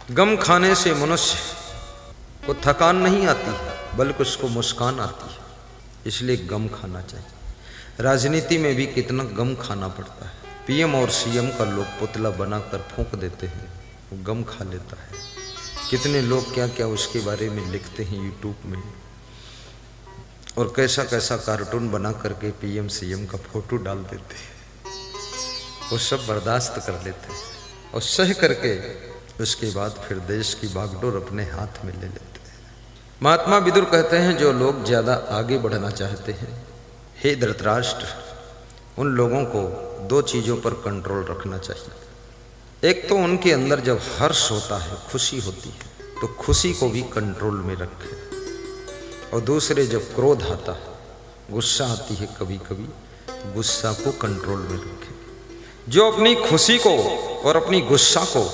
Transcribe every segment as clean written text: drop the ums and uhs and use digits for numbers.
गम खाने से मनुष्य को थकान नहीं आती बल्कि उसको मुस्कान आती है, इसलिए गम खाना चाहिए। राजनीति में भी कितना गम खाना पड़ता है। पीएम और सीएम का लोग पुतला बनाकर फूंक देते हैं, वो गम खा लेता है। कितने लोग क्या क्या उसके बारे में लिखते हैं यूट्यूब में, और कैसा कैसा कार्टून बना करके पीएम सीएम का फोटो डाल देते हैं। वो सब बर्दाश्त कर लेते हैं और सह करके उसके बाद फिर देश की बागडोर अपने हाथ में ले लेते हैं। महात्मा विदुर कहते हैं, जो लोग ज़्यादा आगे बढ़ना चाहते हैं, हे धृतराष्ट्र, उन लोगों को दो चीज़ों पर कंट्रोल रखना चाहिए। एक तो उनके अंदर जब हर्ष होता है, खुशी होती है, तो खुशी को भी कंट्रोल में रखें। और दूसरे जब क्रोध आता है, गुस्सा आती है कभी कभी, गुस्सा को कंट्रोल में रखें। जो अपनी खुशी को और अपनी गुस्सा को,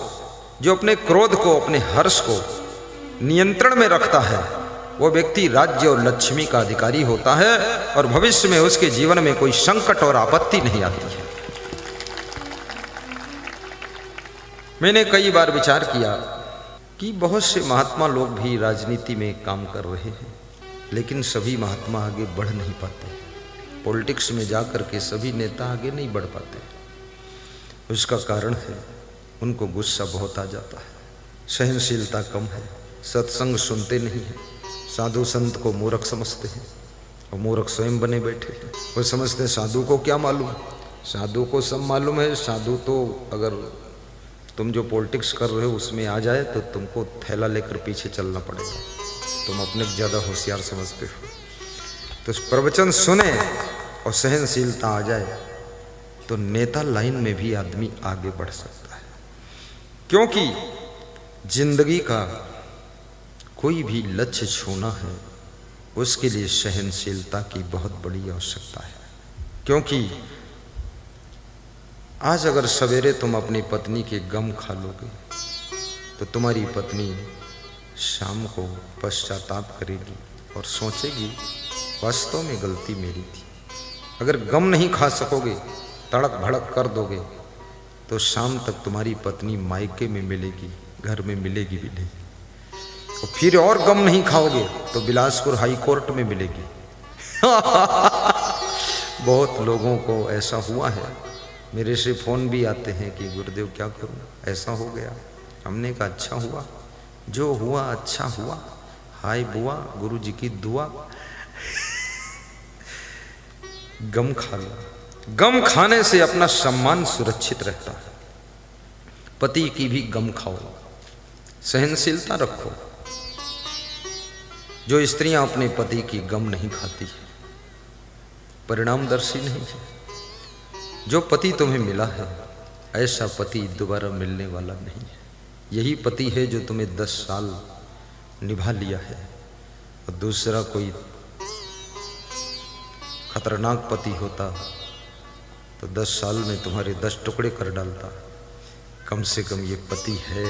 जो अपने क्रोध को, अपने हर्ष को नियंत्रण में रखता है, वो व्यक्ति राज्य और लक्ष्मी का अधिकारी होता है और भविष्य में उसके जीवन में कोई संकट और आपत्ति नहीं आती है। मैंने कई बार विचार किया कि बहुत से महात्मा लोग भी राजनीति में काम कर रहे हैं, लेकिन सभी महात्मा आगे बढ़ नहीं पाते। पॉलिटिक्स में जाकर के सभी नेता आगे नहीं बढ़ पाते। उसका कारण है उनको गुस्सा बहुत आ जाता है, सहनशीलता कम है, सत्संग सुनते नहीं हैं, साधु संत को मूर्ख समझते हैं और मूर्ख स्वयं बने बैठे हैं। वो समझते हैं साधु को क्या मालूम, साधु को सब मालूम है। साधु तो अगर तुम जो पॉलिटिक्स कर रहे हो उसमें आ जाए तो तुमको थैला लेकर पीछे चलना पड़ेगा, तुम अपने ज़्यादा होशियार समझते हो। तो प्रवचन सुने और सहनशीलता आ जाए तो नेता लाइन में भी आदमी आगे बढ़ सकता है। क्योंकि जिंदगी का कोई भी लक्ष्य छूना है, उसके लिए सहनशीलता की बहुत बड़ी आवश्यकता है। क्योंकि आज अगर सवेरे तुम अपनी पत्नी के गम खा लोगे तो तुम्हारी पत्नी शाम को पश्चाताप करेगी और सोचेगी वास्तव में गलती मेरी थी। अगर गम नहीं खा सकोगे, तड़क भड़क कर दोगे, तो शाम तक तुम्हारी पत्नी मायके में मिलेगी, घर में मिलेगी भी नहीं। और फिर और गम नहीं खाओगे तो बिलासपुर हाई कोर्ट में मिलेगी। बहुत लोगों को ऐसा हुआ है, मेरे से फ़ोन भी आते हैं कि गुरुदेव क्या करूं, ऐसा हो गया। हमने कहा अच्छा हुआ, जो हुआ अच्छा हुआ, हाय बुआ, गुरु जी की दुआ। गम खा लो। गम खाने से अपना सम्मान सुरक्षित रहता है। पति की भी गम खाओ, सहनशीलता रखो। जो स्त्रियां अपने पति की गम नहीं खाती परिणामदर्शी नहीं है। जो पति तुम्हें मिला है, ऐसा पति दोबारा मिलने वाला नहीं है। यही पति है जो तुम्हें 10 साल निभा लिया है, और दूसरा कोई खतरनाक पति होता तो 10 साल में तुम्हारे 10 टुकड़े कर डालता। कम से कम ये पति है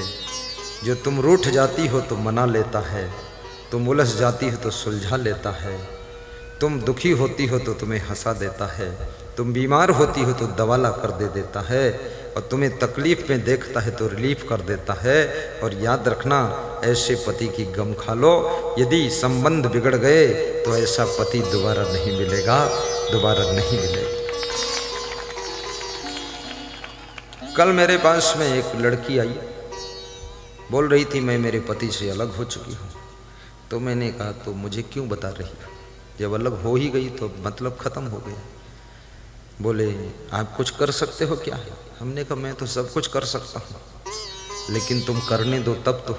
जो तुम रूठ जाती हो तो मना लेता है, तुम उलझ जाती हो तो सुलझा लेता है, तुम दुखी होती हो तो तुम्हें हंसा देता है, तुम बीमार होती हो तो दवा ला कर दे देता है, और तुम्हें तकलीफ में देखता है तो रिलीफ कर देता है। और याद रखना, ऐसे पति की गम खा लो। यदि संबंध बिगड़ गए तो ऐसा पति दोबारा नहीं मिलेगा, दोबारा नहीं मिलेगा। कल मेरे पास में एक लड़की आई, बोल रही थी मैं मेरे पति से अलग हो चुकी हूँ। तो मैंने कहा तो मुझे क्यों बता रही हो, जब अलग हो ही गई तो मतलब ख़त्म हो गया। बोले आप कुछ कर सकते हो क्या? हमने कहा मैं तो सब कुछ कर सकता हूँ, लेकिन तुम करने दो तब तो।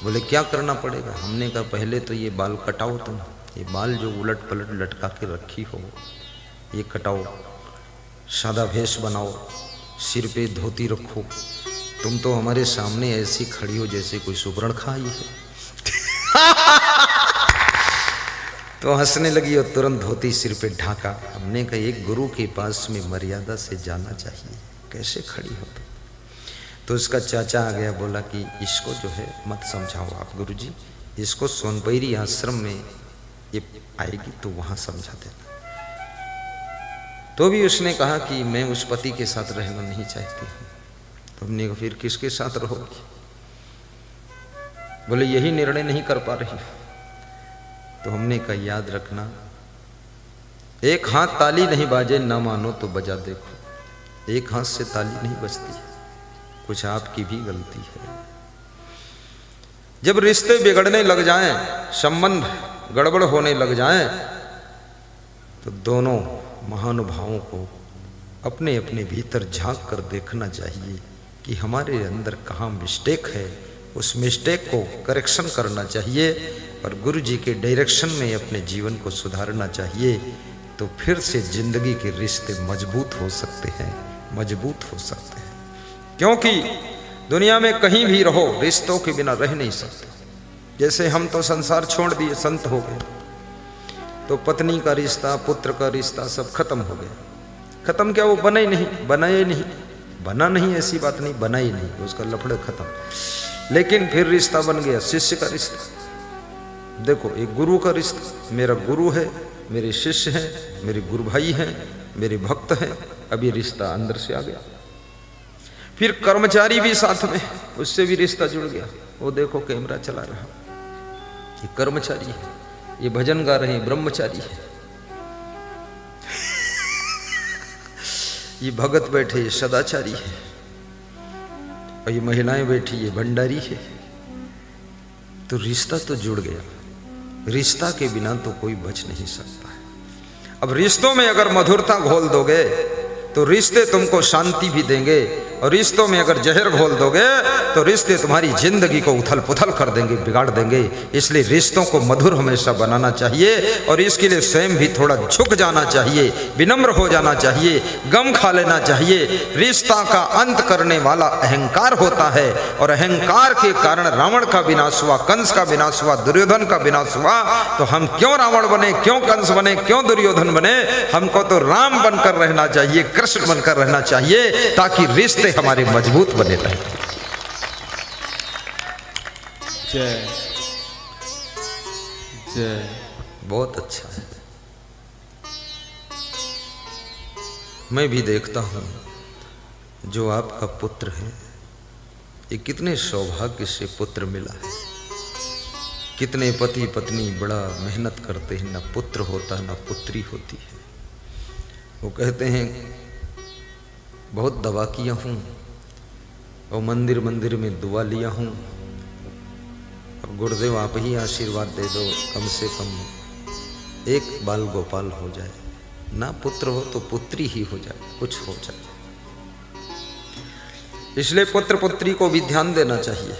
बोले क्या करना पड़ेगा? हमने कहा पहले तो ये बाल कटाओ, तुम ये बाल जो उलट पलट लटका के रखी हो ये कटाओ, सादा भेष बनाओ, सिर पे धोती रखो। तुम तो हमारे सामने ऐसी खड़ी हो जैसे कोई सुपर्णखा आई है। तो हंसने लगी और तुरंत धोती सिर पे ढाका। हमने कहा एक गुरु के पास में मर्यादा से जाना चाहिए, कैसे खड़ी हो तुम? तो उसका चाचा आ गया, बोला कि इसको जो है मत समझाओ आप गुरुजी, इसको सोनबैरी आश्रम में ये आएगी तो वहाँ समझा देना। तो भी उसने कहा कि मैं उस पति के साथ रहना नहीं चाहती हूँ। तो हमने कहा फिर किसके साथ रहोगी? बोले यही निर्णय नहीं कर पा रही। तो हमने कहा याद रखना, एक हाथ ताली नहीं बाजे, ना मानो तो बजा देखो। एक हाथ से ताली नहीं बजती, कुछ आपकी भी गलती है। जब रिश्ते बिगड़ने लग जाएं, संबंध गड़बड़ होने लग जाएं, तो दोनों महानुभावों को अपने अपने भीतर झांक कर देखना चाहिए कि हमारे अंदर कहाँ मिस्टेक है। उस मिस्टेक को करेक्शन करना चाहिए और गुरु जी के डायरेक्शन में अपने जीवन को सुधारना चाहिए। तो फिर से जिंदगी के रिश्ते मजबूत हो सकते हैं, मजबूत हो सकते हैं। क्योंकि दुनिया में कहीं भी रहो, रिश्तों के बिना रह नहीं सकते। जैसे हम तो संसार छोड़ दिए, संत हो गए, तो पत्नी का रिश्ता, पुत्र का रिश्ता सब खत्म हो गया। खत्म क्या, वो बना ही नहीं, बनाए नहीं, बना नहीं ऐसी बात नहीं, बना ही नहीं, उसका लफड़े खत्म। लेकिन फिर रिश्ता बन गया, शिष्य का रिश्ता। देखो, एक गुरु का रिश्ता, मेरा गुरु है, मेरे शिष्य हैं, मेरे गुरु भाई हैं, मेरे भक्त हैं। अब ये रिश्ता अंदर से आ गया। फिर कर्मचारी भी साथ में, उससे भी रिश्ता जुड़ गया। वो देखो कैमरा चला रहा, ये कर्मचारी है, ये भजन गा रहे हैं, ब्रह्मचारी है, ये भगत बैठे, ये सदाचारी है, और ये महिलाएं बैठी, ये भंडारी है। तो रिश्ता तो जुड़ गया। रिश्ता के बिना तो कोई बच नहीं सकता है। अब रिश्तों में अगर मधुरता घोल दोगे तो रिश्ते तुमको शांति भी देंगे, और रिश्तों में अगर जहर घोल दोगे तो रिश्ते तुम्हारी जिंदगी को उथल पुथल कर देंगे, बिगाड़ देंगे। इसलिए रिश्तों को मधुर हमेशा बनाना चाहिए, और इसके लिए स्वयं भी थोड़ा झुक जाना चाहिए, विनम्र हो जाना चाहिए, गम खा लेना चाहिए। रिश्ता का अंत करने वाला अहंकार होता है, और अहंकार के कारण रावण का विनाश हुआ, कंस का विनाश हुआ, दुर्योधन का विनाश हुआ। तो हम क्यों रावण बने, क्यों कंस बने, क्यों दुर्योधन बने? हमको तो राम बनकर रहना चाहिए, कृष्ण बनकर रहना चाहिए, ताकि रिश्ते हमारे मजबूत बने रहे। जय जय। बहुत अच्छा है। मैं भी देखता हूं जो आपका पुत्र है, ये कितने सौभाग्य से पुत्र मिला है। कितने पति पत्नी बड़ा मेहनत करते हैं, ना पुत्र होता ना पुत्री होती है। वो कहते हैं बहुत दवा किया हूँ, और मंदिर मंदिर में दुआ लिया हूँ, अब गुरुदेव आप ही आशीर्वाद दे दो, कम से कम एक बाल गोपाल हो जाए, ना पुत्र हो तो पुत्री ही हो जाए, कुछ हो जाए। इसलिए पुत्र पुत्री को भी ध्यान देना चाहिए।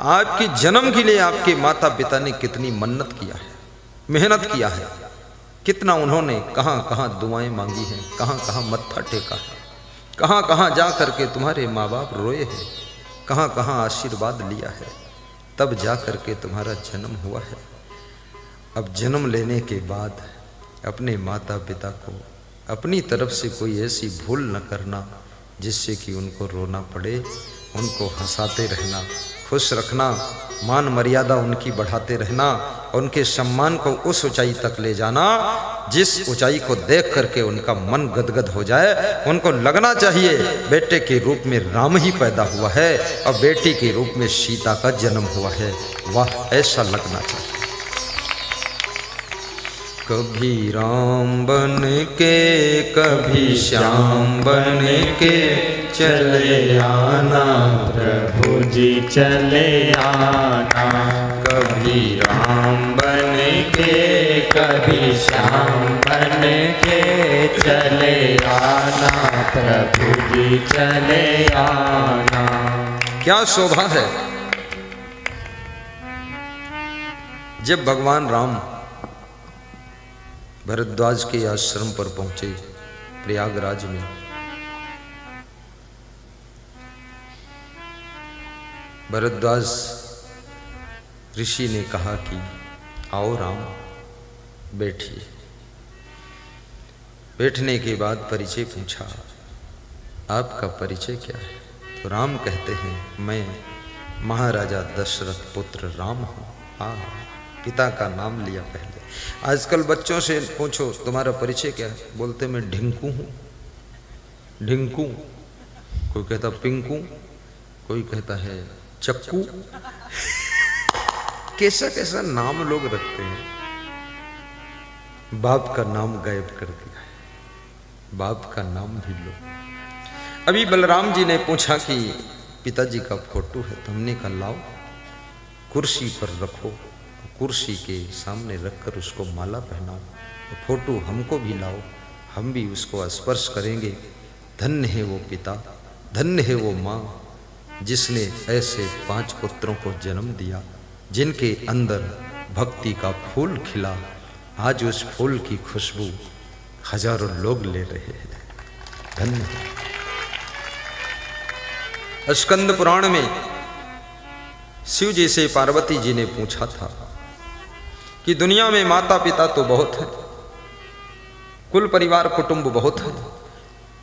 आपके जन्म के लिए आपके माता पिता ने कितनी मन्नत किया है, मेहनत किया है, कितना उन्होंने कहाँ कहाँ दुआएं मांगी हैं, कहाँ कहाँ मत्था टेका है, कहाँ कहाँ जा करके तुम्हारे माँ बाप रोए हैं, कहाँ कहाँ आशीर्वाद लिया है, तब जा करके तुम्हारा जन्म हुआ है। अब जन्म लेने के बाद अपने माता पिता को अपनी तरफ से कोई ऐसी भूल न करना जिससे कि उनको रोना पड़े। उनको हंसाते रहना, खुश रखना, मान मर्यादा उनकी बढ़ाते रहना, उनके सम्मान को उस ऊंचाई तक ले जाना जिस ऊंचाई को देख करके उनका मन गदगद हो जाए। उनको लगना चाहिए बेटे के रूप में राम ही पैदा हुआ है और बेटी के रूप में सीता का जन्म हुआ है। वाह, ऐसा लगना चाहिए। कभी राम बन के कभी श्याम बन के चले आना प्रभु जी चले आना। कभी राम बन के कभी श्याम बन के चले आना प्रभु जी चले आना। क्या शोभा है जब भगवान राम भरद्वाज के आश्रम पर पहुंचे प्रयागराज में। भरद्वाज ऋषि ने कहा कि आओ राम बैठिए। बैठने के बाद परिचय पूछा, आपका परिचय क्या है? तो राम कहते हैं, मैं महाराजा दशरथ पुत्र राम हूँ। पिता का नाम लिया पहले। आजकल बच्चों से पूछो तुम्हारा परिचय क्या है, बोलते मैं ढिंकू हूँ। ढिंकू, कोई कहता पिंकू, कोई कहता है चक्कू। कैसा कैसा नाम लोग रखते हैं। बाप का नाम गायब कर दिया है, बाप का नाम भी लो। अभी बलराम जी ने पूछा कि पिताजी का फोटो है, तो हमने कहा लाओ कुर्सी पर रखो, कुर्सी के सामने रखकर उसको माला पहनाओ, तो फोटो हमको भी लाओ, हम भी उसको स्पर्श करेंगे। धन्य है वो पिता, धन्य है वो माँ जिसने ऐसे 5 पुत्रों को जन्म दिया, जिनके अंदर भक्ति का फूल खिला। आज उस फूल की खुशबू हजारों लोग ले रहे हैं। धन्य है। स्कंद पुराण में शिव जी से पार्वती जी ने पूछा था कि दुनिया में माता पिता तो बहुत है, कुल परिवार कुटुंब बहुत है,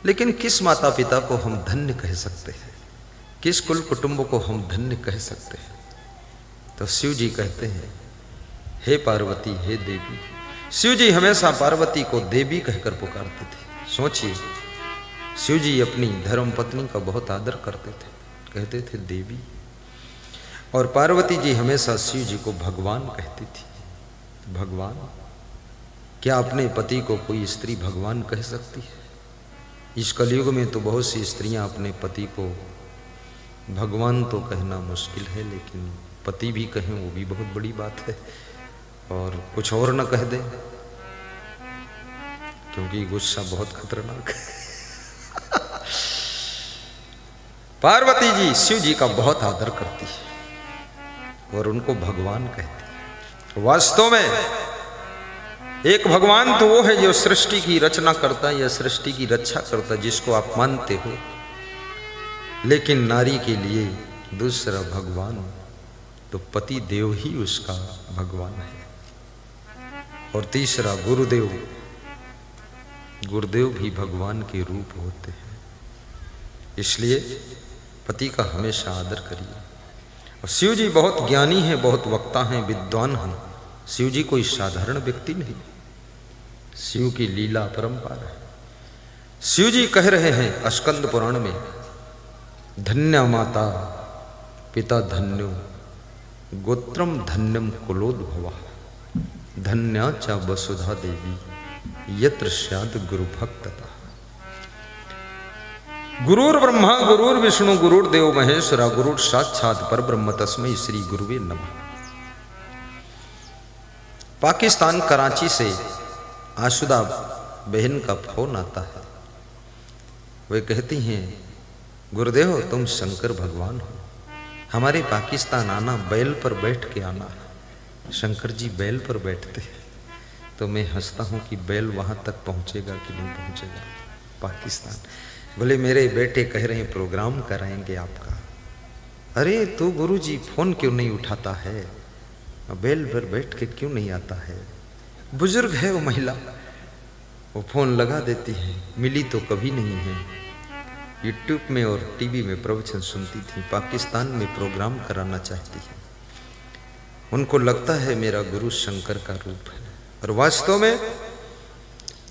लेकिन किस माता पिता को हम धन्य कह सकते हैं, किस कुल कुटुंब को हम धन्य कह सकते हैं? तो शिव जी कहते हैं, हे पार्वती, हे देवी। शिव जी हमेशा पार्वती को देवी कहकर पुकारते थे। सोचिए, शिव जी अपनी धर्म पत्नी का बहुत आदर करते थे, कहते थे देवी, और पार्वती जी हमेशा शिव जी को भगवान कहती थी। भगवान, क्या अपने पति को कोई स्त्री भगवान कह सकती है? इस कलयुग में तो बहुत सी स्त्रियां अपने पति को भगवान तो कहना मुश्किल है, लेकिन पति भी कहें वो भी बहुत बड़ी बात है, और कुछ और न कह दे, क्योंकि गुस्सा बहुत खतरनाक है। पार्वती जी शिव जी का बहुत आदर करती है और उनको भगवान कहती है। वास्तव में एक भगवान तो वो है जो सृष्टि की रचना करता है या सृष्टि की रक्षा करता है, जिसको आप मानते हो, लेकिन नारी के लिए दूसरा भगवान तो पति देव ही उसका भगवान है, और तीसरा गुरुदेव। गुरुदेव भी भगवान के रूप होते हैं, इसलिए पति का हमेशा आदर करिए। और शिव जी बहुत ज्ञानी हैं, बहुत वक्ता हैं, विद्वान हैं। शिव जी कोई साधारण व्यक्ति नहीं, शिव की लीला परंपार है। शिव जी कह रहे हैं स्कंद पुराण में, धन्य माता पिता धन्यो गोत्रम धन्यम कुलोद्भवा, धन्या च वसुधा देवी यत्र स्याद गुरु भक्तता। गुरुर् ब्रह्मा गुरुर् विष्णु गुरुर्देव महेश्वरा गुरुर् साक्षात परब्रह्म तस्मै श्री गुरुवे नमः। पाकिस्तान कराची से आशुदा बहन का फोन आता है। वे कहती हैं, गुरुदेव तुम शंकर भगवान हो, हमारे पाकिस्तान आना, बैल पर बैठ के आना है। शंकर जी बैल पर बैठते हैं, तो मैं हंसता हूँ कि बैल वहाँ तक पहुँचेगा कि नहीं पहुँचेगा पाकिस्तान। बोले मेरे बेटे कह रहे हैं प्रोग्राम कराएंगे आपका। अरे तो गुरुजी फोन क्यों नहीं उठाता है, बैल पर बैठ के क्यों नहीं आता है? बुजुर्ग है वो महिला, वो फोन लगा देती है, मिली तो कभी नहीं है। यूट्यूब में और टीवी में प्रवचन सुनती थी, पाकिस्तान में प्रोग्राम कराना चाहती है। उनको लगता है मेरा गुरु शंकर का रूप है। और वास्तव में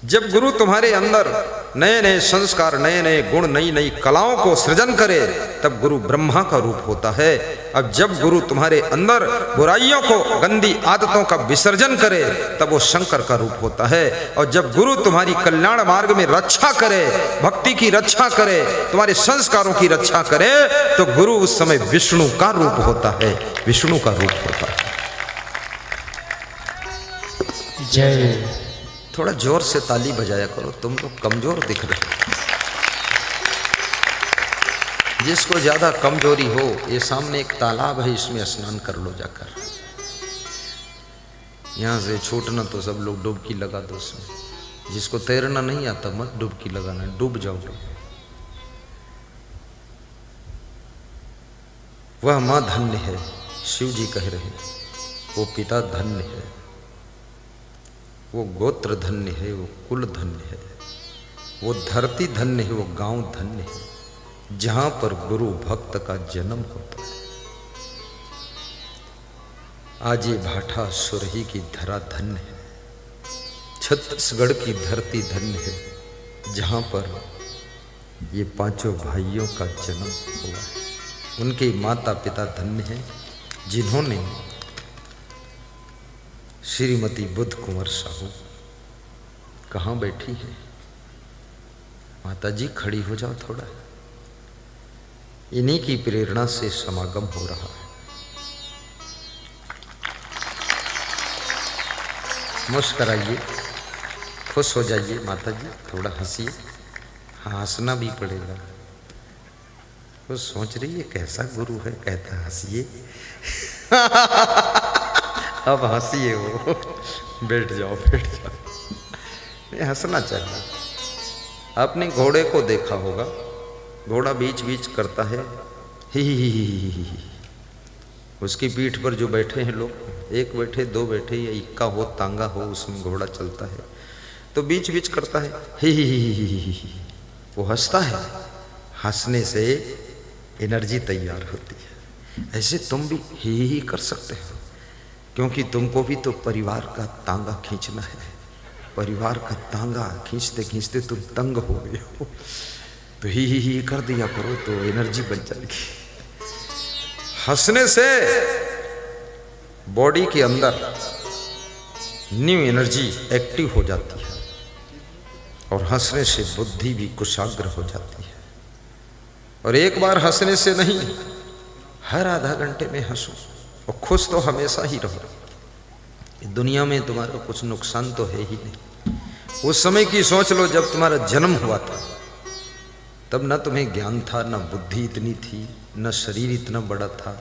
जब गुरु तुम्हारे अंदर नए नए संस्कार, नए नए गुण, नई नई कलाओं को सृजन करे, तब गुरु ब्रह्मा का रूप होता है। अब जब गुरु तुम्हारे अंदर बुराइयों को, गंदी आदतों का विसर्जन करे, तब वो शंकर का रूप होता है। और जब गुरु तुम्हारी कल्याण मार्ग में रक्षा करे, भक्ति की रक्षा करे, तुम्हारे संस्कारों की रक्षा करे, तो गुरु उस समय विष्णु का रूप होता है, विष्णु का रूप होता है। जय। थोड़ा जोर से ताली बजाया करो, तुम लोग कमजोर दिख रहे हो। जिसको ज्यादा कमजोरी हो, ये सामने एक तालाब है, इसमें स्नान कर लो जाकर। यहां से छूटना तो सब लोग डुबकी लगा दो उसमें। जिसको तैरना नहीं आता मत डुबकी लगाना, डूब जाओगे। वह मां धन्य है, शिव जी कह रहे हैं, वो पिता धन्य है, वो गोत्र धन्य है, वो कुल धन्य है, वो धरती धन्य है, वो गांव धन्य है, जहां पर गुरु भक्त का जन्म होता है। आज ये भाठा सुरही की धरा धन्य है, छत्तीसगढ़ की धरती धन्य है, जहां पर ये पांचों भाइयों का जन्म हुआ है। उनके माता पिता धन्य हैं, जिन्होंने श्रीमती बुद्ध कुंवर साहू कहाँ बैठी है? माता जी खड़ी हो जाओ थोड़ा। इन्हीं की प्रेरणा से समागम हो रहा है। मुस्कराइए, खुश हो जाइए माता जी, थोड़ा हंसिए। हाँ, हंसना भी पड़ेगा। वो सोच रही है कैसा गुरु है, कहता हंसिए। अब हंसिए, वो बैठ जाओ बैठ जाओ। नहीं, हंसना चाहिए। आपने घोड़े को देखा होगा, घोड़ा बीच बीच करता है ही। उसकी पीठ पर जो बैठे हैं लोग, एक बैठे, दो बैठे या इक्का हो, तांगा हो, उसमें घोड़ा चलता है तो बीच बीच करता है ही। वो हंसता है, हंसने से एनर्जी तैयार होती है। ऐसे तुम भी ही कर सकते हो, क्योंकि तुमको भी तो परिवार का तांगा खींचना है। परिवार का तांगा खींचते खींचते तुम तंग हो गए हो, तो ही कर दिया करो तो एनर्जी बन जाएगी। हंसने से बॉडी के अंदर न्यू एनर्जी एक्टिव हो जाती है और हंसने से बुद्धि भी कुशाग्र हो जाती है। और एक बार हंसने से नहीं, हर आधा घंटे में हंसो और खुश तो हमेशा ही रहो। दुनिया में तुम्हारा कुछ नुकसान तो है ही नहीं। उस समय की सोच लो जब तुम्हारा जन्म हुआ था, तब न तुम्हें ज्ञान था, न बुद्धि इतनी थी, न शरीर इतना बड़ा था।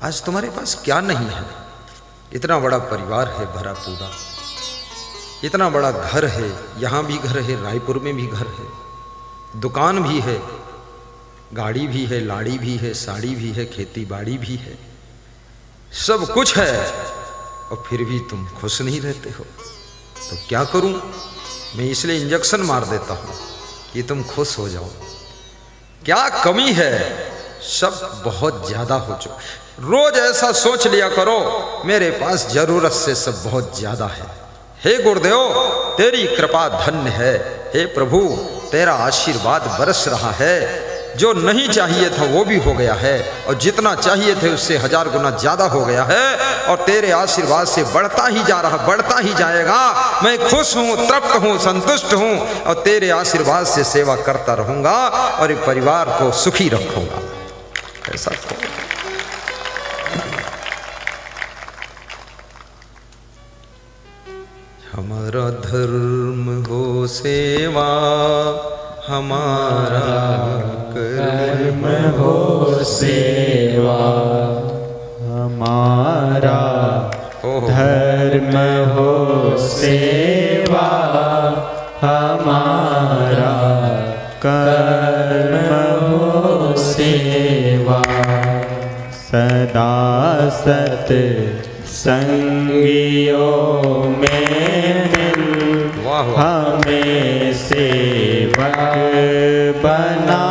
आज तुम्हारे पास क्या नहीं है? इतना बड़ा परिवार है भरा पूरा, इतना बड़ा घर है, यहाँ भी घर है, रायपुर में भी घर है, दुकान भी है, गाड़ी भी है, लाड़ी भी है, साड़ी भी है, खेती बाड़ी भी है, सब कुछ है, और फिर भी तुम खुश नहीं रहते हो। तो क्या करूं? मैं इसलिए इंजेक्शन मार देता हूं कि तुम खुश हो जाओ। क्या कमी है? सब बहुत ज्यादा हो चुका। रोज ऐसा सोच लिया करो, मेरे पास जरूरत से सब बहुत ज्यादा है। हे गुरुदेव, तेरी कृपा धन्य है। हे प्रभु, तेरा आशीर्वाद बरस रहा है। जो नहीं चाहिए था वो भी हो गया है, और जितना चाहिए थे उससे 1000 गुना ज्यादा हो गया है, और तेरे आशीर्वाद से बढ़ता ही जा रहा, बढ़ता ही जाएगा। मैं खुश हूँ, तृप्त हूँ, संतुष्ट हूँ, और तेरे आशीर्वाद से सेवा करता रहूंगा और परिवार को सुखी रखूंगा। ऐसा तो हमारा धर्म हो सेवा, हमारा कर्म हो सेवा, हमारा धर्म हो सेवा, हमारा कर्म हो सेवा। सदा सत संगियों में मिल हमें सेवक बना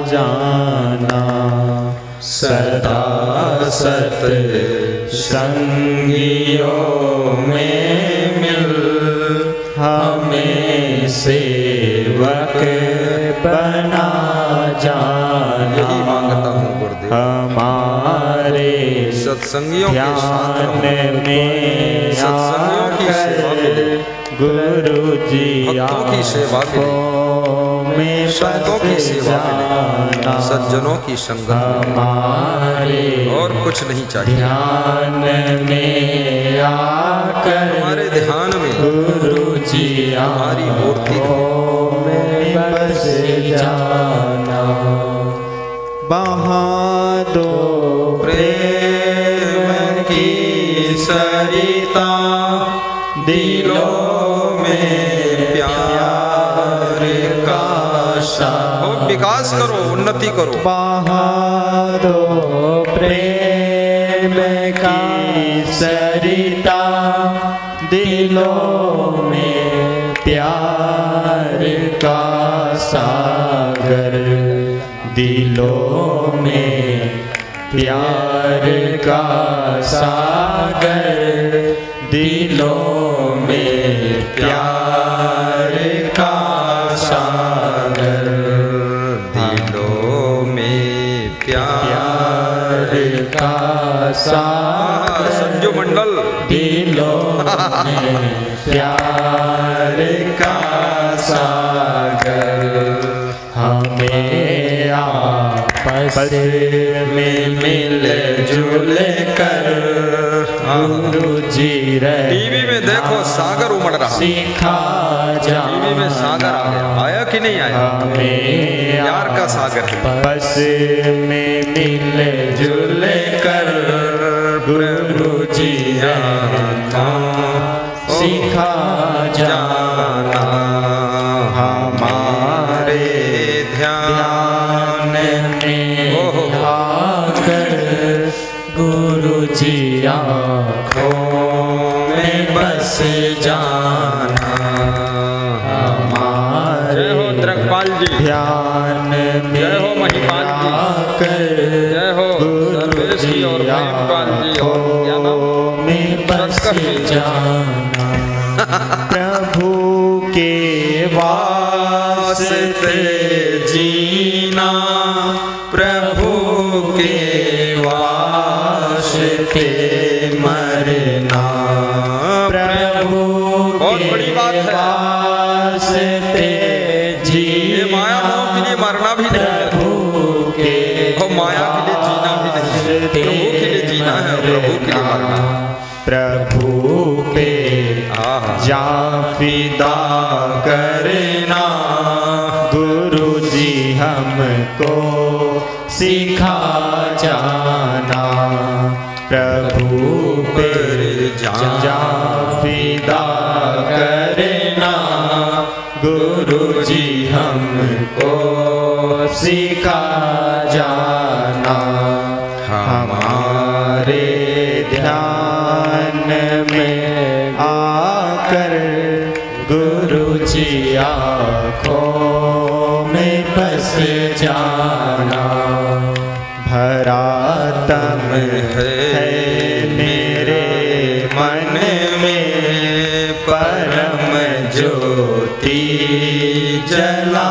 जाना। सदा सत संगियों में मिल हमें सेवक बना जाना। यही मांगता हूँ गुरुदेव, हमारे सत्संगियों के साथ ध्यान में सत्संगियों की सेवा मिले, गुरु जी भक्तों की सेवा मिले, संतों की सेवा मिले, सज्जनों की संगत मिले, और कुछ नहीं चाहिए। ध्यान में आकर हमारे ध्यान में गुरु जी हमारी मूर्ति में बस जाना। बहा दो प्रेम की सरिता, दिलों में प्यार का सागर। विकास करो, उन्नति करो। बहा दो प्रेम की सरिता, दिलों में प्यार का सागर। दिलों में प्यार का सागर, दिलों में प्यार का सागर। दिलों में प्यार का सागर संजू मंडल दिलों में प्यार का सागर हमें आपस में मिल जुल कर गुरु जी टीवी में देखो सागर उमड़ रहा, सिखा जा टीवी में सागर आ गया, आया कि नहीं आया? हमें प्यार का सागर है। बस में मिल जुल कर गुरु जी सिखा जाना हमारे ध्यान में आकर गुरु जी आँखों में बस जाना हमारे जय हो द्रगपाल जी, ध्यान में जय हो महिपाल जी, आकर जय हो सर्वेश जी और महिपाल जी और क्या नाम? में बस जाना प्रभु के वास्ते जीना प्रभु के वास्ते मरना प्रभु बहुत बड़ी बात है। वास्ते ये माया मोह के लिए मरना भी नहीं है, प्रभु के और माया के लिए जीना भी नहीं है, प्रभु के लिए जीना है, प्रभु के लिए मरना है। प्रभु पे जा फिदा करना गुरु जी हमको सिखा जाना प्रभु पे जा फिदा करना गुरु जी हमको सिखा जाना हमारे ध्यान में आकर गुरु जी आँखों में बस जाना भरा तम है मेरे मन में परम ज्योति जला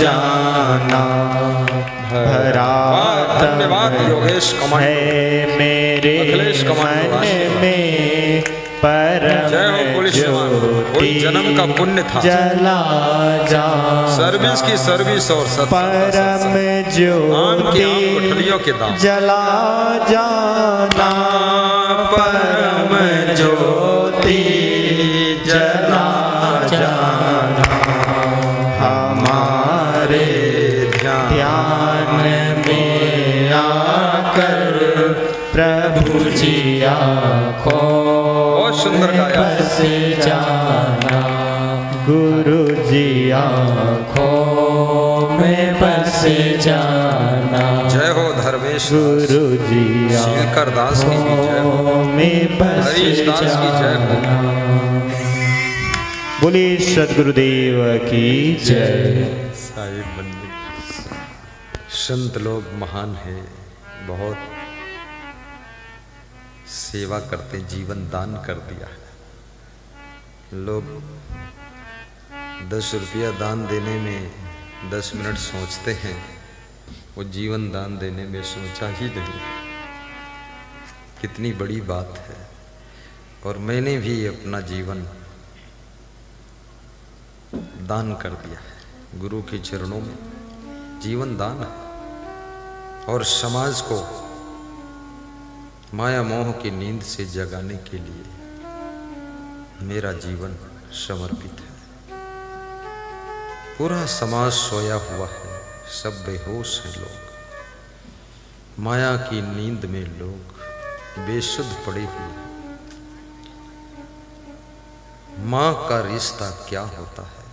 जाना भरा धन्यवाद योगेश कमांडो, है मेरे अखिलेश कमांडो, मन में परम जय हो पुलिस जवान, कोई जन्म का पुण्य था, जला जा सर्विस की सर्विस और परम आम की आम गुठलियों के दाम जला जाना परम ज्योति जला जाना हमारे ध्यान में आकर प्रभु जी आँखों बहुत सुंदर गाया, बस जाना गुरु जी आँखों में बस जाना जय हो धर्मेश गुरु जी शीलकर दास की भी जय हो, आँखों में बस हरीश दास की जय हो। जाना बोलिए सद्गुरुदेव की जय। साहिब मंदिर संत लोग महान है, बहुत सेवा करते, जीवन दान कर दिया है। लोग 10 रुपया दान देने में 10 मिनट सोचते हैं, वो जीवन दान देने में सोचा ही नहीं। कितनी बड़ी बात है। और मैंने भी अपना जीवन दान कर दिया है गुरु के चरणों में, जीवन दान है। और समाज को माया मोह की नींद से जगाने के लिए मेरा जीवन समर्पित है। पूरा समाज सोया हुआ है, सब बेहोश हैं लोग, माया की नींद में लोग बेसुध पड़े हुए हैं। माँ का रिश्ता क्या होता है?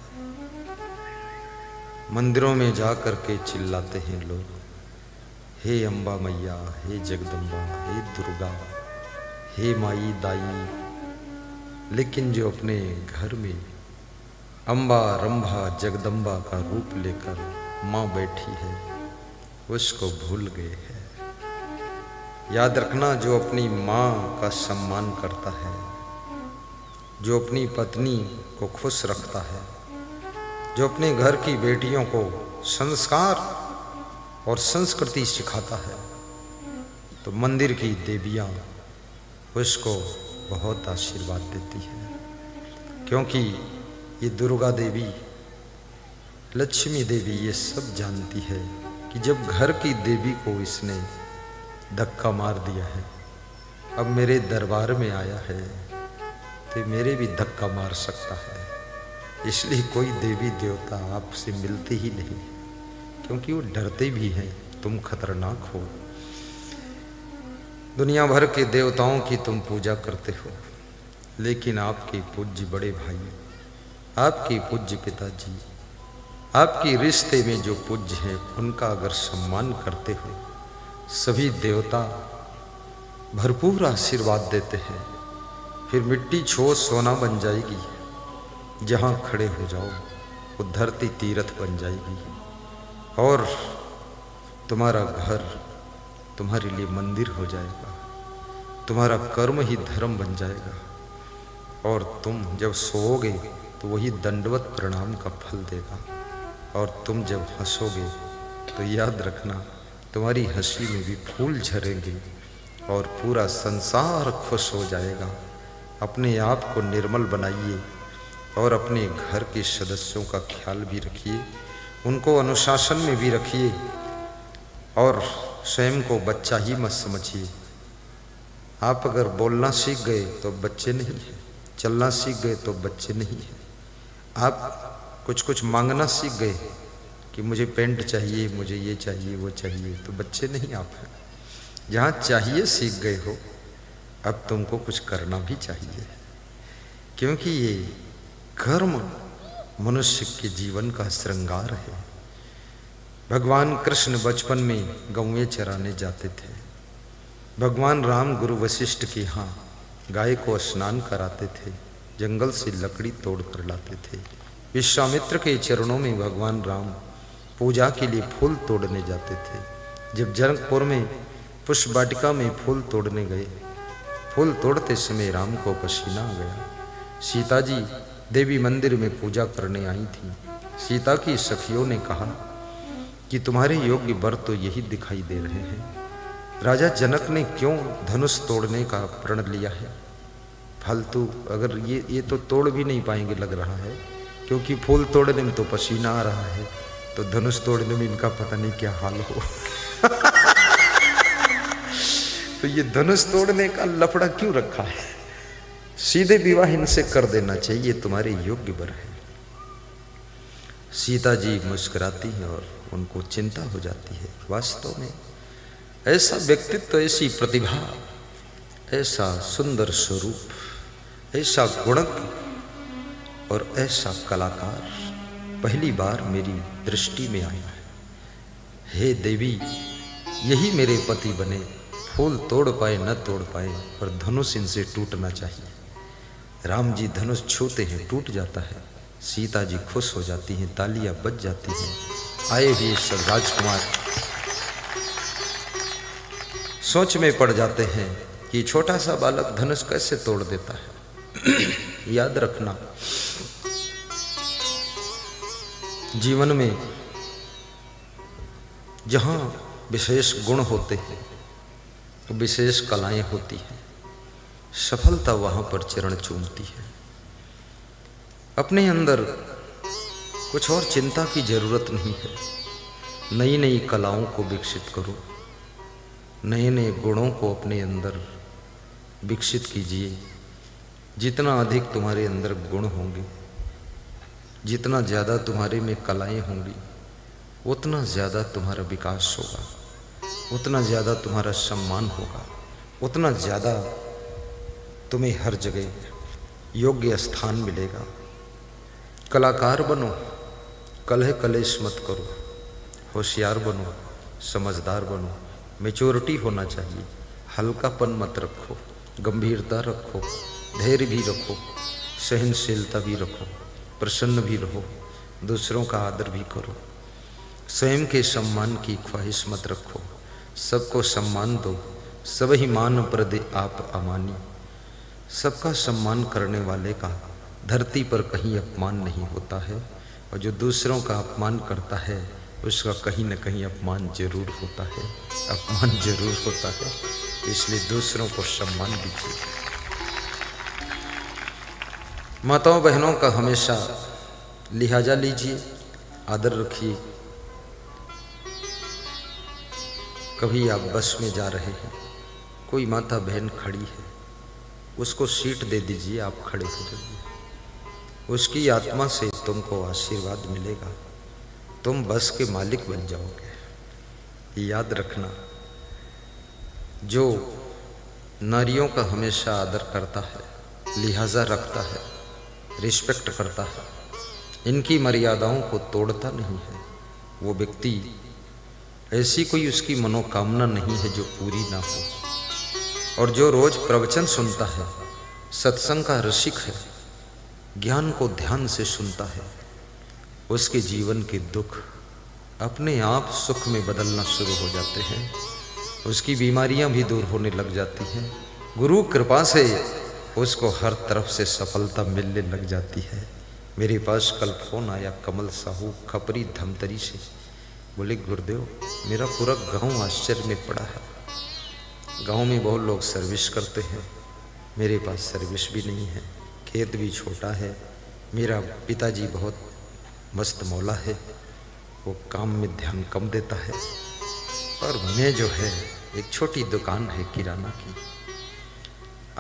मंदिरों में जाकर के चिल्लाते हैं लोग, हे अम्बा मैया, हे जगदम्बा, हे दुर्गा, हे माई दाई। लेकिन जो अपने घर में अम्बा रंभा जगदम्बा का रूप लेकर माँ बैठी है, उसको भूल गए हैं। याद रखना, जो अपनी माँ का सम्मान करता है, जो अपनी पत्नी को खुश रखता है, जो अपने घर की बेटियों को संस्कार और संस्कृति सिखाता है, तो तो मंदिर की देवियाँ उसको बहुत आशीर्वाद देती है, क्योंकि ये दुर्गा देवी, लक्ष्मी देवी ये सब जानती है कि जब घर की देवी को इसने धक्का मार दिया है, अब मेरे दरबार में आया है तो मेरे भी धक्का मार सकता है। इसलिए कोई देवी देवता आपसे मिलते ही नहीं, क्योंकि वो डरते भी हैं तुम खतरनाक हो। दुनिया भर के देवताओं की तुम पूजा करते हो, लेकिन आपके पूज्य बड़े भाई, आपके पूज्य पिताजी, आपके रिश्ते में जो पूज्य हैं उनका अगर सम्मान करते हो, सभी देवता भरपूर आशीर्वाद देते हैं, फिर मिट्टी छो सोना बन जाएगी। जहाँ खड़े हो जाओ वो धरती तीर्थ बन जाएगी, और तुम्हारा घर तुम्हारे लिए मंदिर हो जाएगा, तुम्हारा कर्म ही धर्म बन जाएगा, और तुम जब सोओगे तो वही दंडवत प्रणाम का फल देगा, और तुम जब हंसोगे तो याद रखना तुम्हारी हंसी में भी फूल झरेंगे और पूरा संसार खुश हो जाएगा। अपने आप को निर्मल बनाइए और अपने घर के सदस्यों का ख्याल भी रखिए, उनको अनुशासन में भी रखिए, और स्वयं को बच्चा ही मत समझिए। आप अगर बोलना सीख गए तो बच्चे नहीं हैं, चलना सीख गए तो बच्चे नहीं हैं। आप कुछ मांगना सीख गए कि मुझे पेंट चाहिए, मुझे ये चाहिए, वो चाहिए, तो बच्चे नहीं आप हैं। जहाँ चाहिए सीख गए हो, अब तुमको कुछ करना भी चाहिए, क्योंकि ये कर्म मनुष्य के जीवन का श्रृंगार है। भगवान कृष्ण बचपन में गौएं चराने जाते थे। भगवान राम गुरु वशिष्ठ के यहाँ गाय को स्नान कराते थे, जंगल से लकड़ी तोड़ कर लाते थे। विश्वामित्र के चरणों में भगवान राम पूजा के लिए फूल तोड़ने जाते थे। जब जनकपुर में पुष्प वाटिका में फूल तोड़ने गए, फूल तोड़ते समय राम को पसीना आ गया। सीता जी देवी मंदिर में पूजा करने आई थी। सीता की सखियों ने कहा कि तुम्हारे योग्य वर तो यही दिखाई दे रहे हैं। राजा जनक ने क्यों धनुष तोड़ने का प्रण लिया है? फालतू, अगर ये तो तोड़ भी नहीं पाएंगे लग रहा है, क्योंकि फूल तोड़ने में तो पसीना आ रहा है, तो धनुष तोड़ने में इनका पता नहीं क्या हाल हो। तो ये धनुष तोड़ने का लफड़ा क्यों रखा है? सीधे विवाह इनसे कर देना चाहिए, तुम्हारे योग्य वर है। सीता जी मुस्कुराती हैं और उनको चिंता हो जाती है। वास्तव में ऐसा व्यक्तित्व, ऐसी प्रतिभा, ऐसा सुंदर स्वरूप, ऐसा गुणज्ञ और ऐसा कलाकार पहली बार मेरी दृष्टि में आया है। हे देवी, यही मेरे पति बने, फूल तोड़ पाए न तोड़ पाए, पर धनुष इनसे टूटना चाहिए। राम जी धनुष छूते हैं, टूट जाता है। सीता जी खुश हो जाती हैं, तालियां बज जाती हैं। आए हुए सब राजकुमार सोच में पड़ जाते हैं कि छोटा सा बालक धनुष कैसे तोड़ देता है। याद रखना, जीवन में जहाँ विशेष गुण होते हैं, विशेष कलाएं होती हैं, सफलता वहाँ पर चरण चूमती है। अपने अंदर कुछ और चिंता की जरूरत नहीं है। नई नई कलाओं को विकसित करो, नए नए गुणों को अपने अंदर विकसित कीजिए। जितना अधिक तुम्हारे अंदर गुण होंगे, जितना ज़्यादा तुम्हारे में कलाएं होंगी, उतना ज़्यादा तुम्हारा विकास होगा, उतना ज़्यादा तुम्हारा सम्मान होगा, उतना ज़्यादा तुम्हें हर जगह योग्य स्थान मिलेगा। कलाकार बनो, कलह कलेश मत करो, होशियार बनो, समझदार बनो, मैच्योरिटी होना चाहिए, हल्कापन मत रखो, गंभीरता रखो, धैर्य भी रखो, सहनशीलता भी रखो, प्रसन्न भी रहो, दूसरों का आदर भी करो, स्वयं के सम्मान की ख्वाहिश मत रखो, सबको सम्मान दो। सब ही मान प्रदे आप अमानी। सबका सम्मान करने वाले का धरती पर कहीं अपमान नहीं होता है, और जो दूसरों का अपमान करता है उसका कहीं न कहीं अपमान जरूर होता है, अपमान जरूर होता है। इसलिए दूसरों को सम्मान दीजिए। माताओं बहनों का हमेशा लिहाजा लीजिए, आदर रखिए। कभी आप बस में जा रहे हैं, कोई माता बहन खड़ी है, उसको सीट दे दीजिए, आप खड़े हो जाइए। उसकी आत्मा से तुमको आशीर्वाद मिलेगा, तुम बस के मालिक बन जाओगे। याद रखना, जो नारियों का हमेशा आदर करता है, लिहाजा रखता है, रिस्पेक्ट करता है, इनकी मर्यादाओं को तोड़ता नहीं है, वो व्यक्ति, ऐसी कोई उसकी मनोकामना नहीं है जो पूरी ना हो। और जो रोज प्रवचन सुनता है, सत्संग का रसिक है, ज्ञान को ध्यान से सुनता है, उसके जीवन के दुख अपने आप सुख में बदलना शुरू हो जाते हैं, उसकी बीमारियां भी दूर होने लग जाती हैं। गुरु कृपा से उसको हर तरफ से सफलता मिलने लग जाती है। मेरे पास कल फोन आया कमल साहू खपरी धमतरी से, बोले गुरुदेव मेरा पूरा गांव आश्चर्य में पड़ा है। गांव में बहुत लोग सर्विस करते हैं, मेरे पास सर्विस भी नहीं है, खेत भी छोटा है, मेरा पिताजी बहुत मस्त मौला है, वो काम में ध्यान कम देता है, और मैं जो है एक छोटी दुकान है किराना की।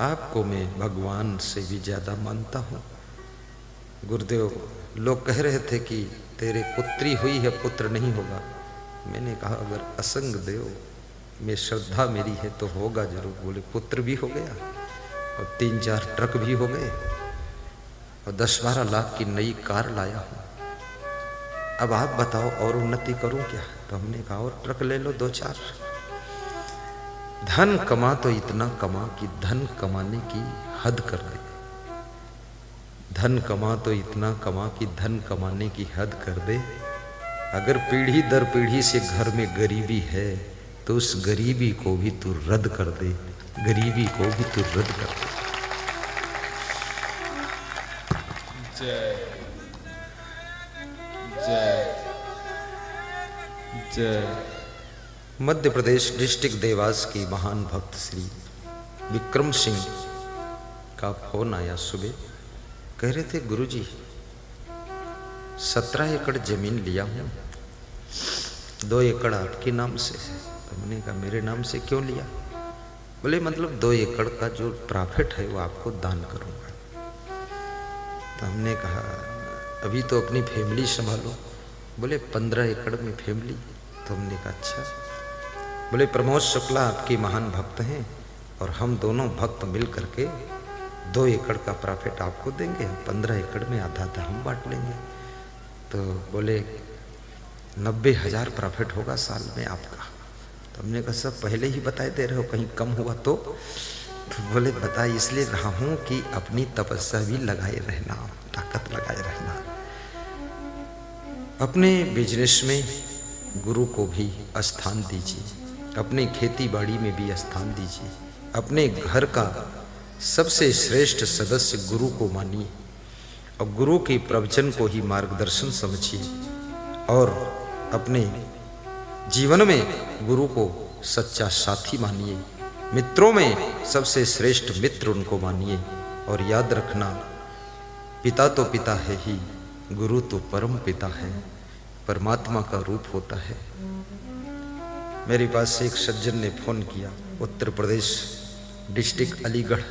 आपको मैं भगवान से भी ज़्यादा मानता हूँ। गुरुदेव लोग कह रहे थे कि तेरे पुत्री हुई है, पुत्र नहीं होगा। मैंने कहा अगर असंग देव में श्रद्धा मेरी है तो होगा जरूर। बोले पुत्र भी हो गया और 3-4 ट्रक भी हो गए और 10-12 लाख की नई कार लाया हूँ। अब आप बताओ और उन्नति करूं क्या? तो हमने कहा और ट्रक ले लो 2-4। धन कमा तो इतना कमा कि धन कमाने की हद कर दे। धन कमा तो इतना कमा कि धन कमाने की हद कर दे। अगर पीढ़ी दर पीढ़ी से घर में गरीबी है तो उस गरीबी को भी तू रद्द कर दे, गरीबी को भी तू रद्द कर दे। जय जय जय। मध्य प्रदेश डिस्ट्रिक्ट देवास की महान भक्त श्री विक्रम सिंह का फोन आया सुबह। कह रहे थे गुरुजी 17 एकड़ जमीन लिया हूँ, 2 एकड़ आपके नाम से। तो मैंने कहा मेरे नाम से क्यों लिया? बोले मतलब 2 एकड़ का जो प्रॉफिट है वो आपको दान करूँगा। तो हमने कहा अभी तो अपनी फैमिली संभालो। बोले 15 एकड़ में फैमिली। तो हमने कहा अच्छा। बोले प्रमोद शुक्ला आपके महान भक्त हैं और हम दोनों भक्त मिल करके 2 एकड़ का प्रॉफिट आपको देंगे, 15 एकड़ में आधा आधा हम बांट लेंगे। तो बोले 90,000 प्रॉफिट होगा साल में आपका। तो हमने कहा सब पहले ही बताए दे रहे हो, कहीं कम हुआ तो बोले बता इसलिए रहा हूँ कि अपनी तपस्या भी लगाए रहना, ताकत लगाए रहना। अपने बिजनेस में गुरु को भी स्थान दीजिए, अपने खेती बाड़ी में भी स्थान दीजिए। अपने घर का सबसे श्रेष्ठ सदस्य गुरु को मानिए और गुरु के प्रवचन को ही मार्गदर्शन समझिए और अपने जीवन में गुरु को सच्चा साथी मानिए। मित्रों में सबसे श्रेष्ठ मित्र उनको मानिए और याद रखना पिता तो पिता है ही, गुरु तो परम पिता है, परमात्मा का रूप होता है। मेरे पास एक सज्जन ने फोन किया, उत्तर प्रदेश डिस्ट्रिक्ट अलीगढ़,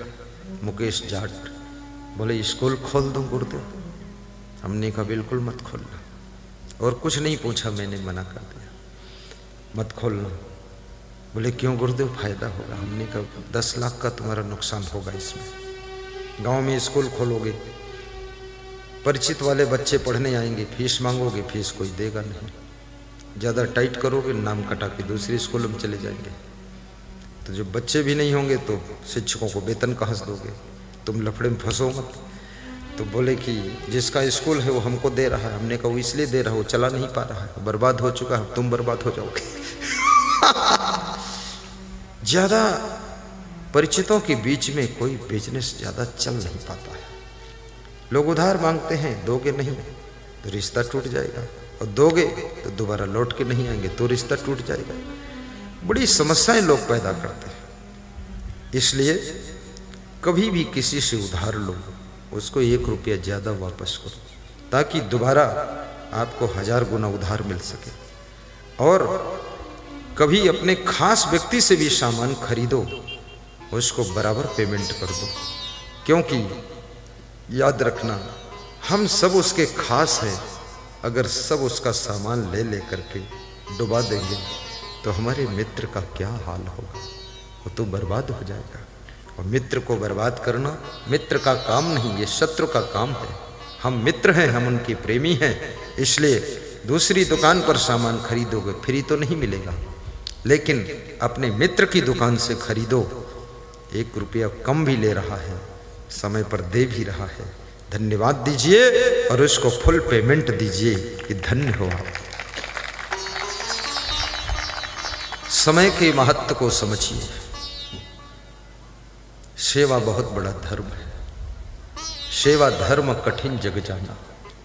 मुकेश जाट। बोले स्कूल खोल दूं गुरुदेव? हमने कहा बिल्कुल मत खोलना। और कुछ नहीं पूछा, मैंने मना कर दिया मत खोलना। बोले क्यों गुरुदेव? फायदा होगा। हमने कहा 10 लाख का तुम्हारा नुकसान होगा इसमें। गांव में स्कूल खोलोगे, परिचित वाले बच्चे पढ़ने आएंगे, फीस मांगोगे, फीस कोई देगा नहीं। ज़्यादा टाइट करोगे, नाम कटा के दूसरे स्कूल में चले जाएंगे। तो जो बच्चे भी नहीं होंगे तो शिक्षकों को वेतन कहाँ से दोगे? तुम लफड़े में फंसो मत। तो बोले कि जिसका स्कूल है वो हमको दे रहा है। हमने कहा वो इसलिए दे रहा है, वो चला नहीं पा रहा है, बर्बाद हो चुका है, तुम बर्बाद हो जाओगे। ज़्यादा परिचितों के बीच में कोई बिजनेस ज़्यादा चल नहीं पाता है। लोग उधार मांगते हैं, दोगे नहीं तो रिश्ता टूट जाएगा। और दोगे तो दोबारा लौट के नहीं आएंगे, तो रिश्ता टूट जाएगा। बड़ी समस्याएं लोग पैदा करते हैं। इसलिए कभी भी किसी से उधार लो, उसको 1 रुपया ज़्यादा वापस करो, ताकि दोबारा आपको 1000 गुना उधार मिल सके। और कभी अपने खास व्यक्ति से भी सामान खरीदो, उसको बराबर पेमेंट कर दो, क्योंकि याद रखना हम सब उसके खास हैं। अगर सब उसका सामान ले ले करके डुबा देंगे तो हमारे मित्र का क्या हाल होगा, वो तो बर्बाद हो जाएगा। और मित्र को बर्बाद करना मित्र का काम नहीं, ये शत्रु का काम है। हम मित्र हैं, हम उनके प्रेमी हैं, इसलिए दूसरी दुकान पर सामान खरीदोगे फ्री तो नहीं मिलेगा, लेकिन अपने मित्र की दुकान से खरीदो, 1 रुपया कम भी ले रहा है, समय पर दे भी रहा है, धन्यवाद दीजिए और उसको फुल पेमेंट दीजिए कि धन्य हो आप। समय के महत्व को समझिए। सेवा बहुत बड़ा धर्म है। सेवा धर्म कठिन जग जाना।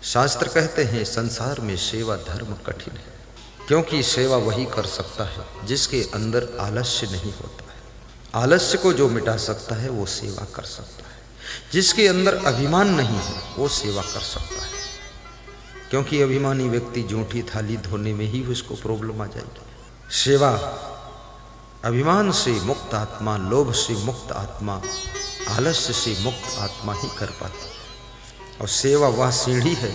शास्त्र कहते हैं संसार में सेवा धर्म कठिन है, क्योंकि सेवा वही कर सकता है जिसके अंदर आलस्य नहीं होता है। आलस्य को जो मिटा सकता है वो सेवा कर सकता है। जिसके अंदर अभिमान नहीं है वो सेवा कर सकता है, क्योंकि अभिमानी व्यक्ति जूठी थाली धोने में ही उसको प्रॉब्लम आ जाएगी। सेवा अभिमान से मुक्त आत्मा, लोभ से मुक्त आत्मा, आलस्य से मुक्त आत्मा ही कर पाती है। और सेवा वह सीढ़ी है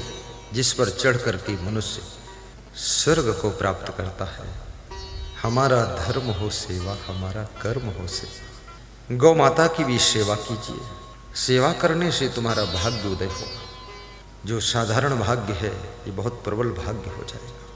जिस पर चढ़ करके मनुष्य स्वर्ग को प्राप्त करता है। हमारा धर्म हो सेवा, हमारा कर्म हो सेवा। गौ माता की भी सेवा कीजिए। सेवा करने से तुम्हारा भाग्य उदय होगा। जो साधारण भाग्य है ये बहुत प्रबल भाग्य हो जाएगा।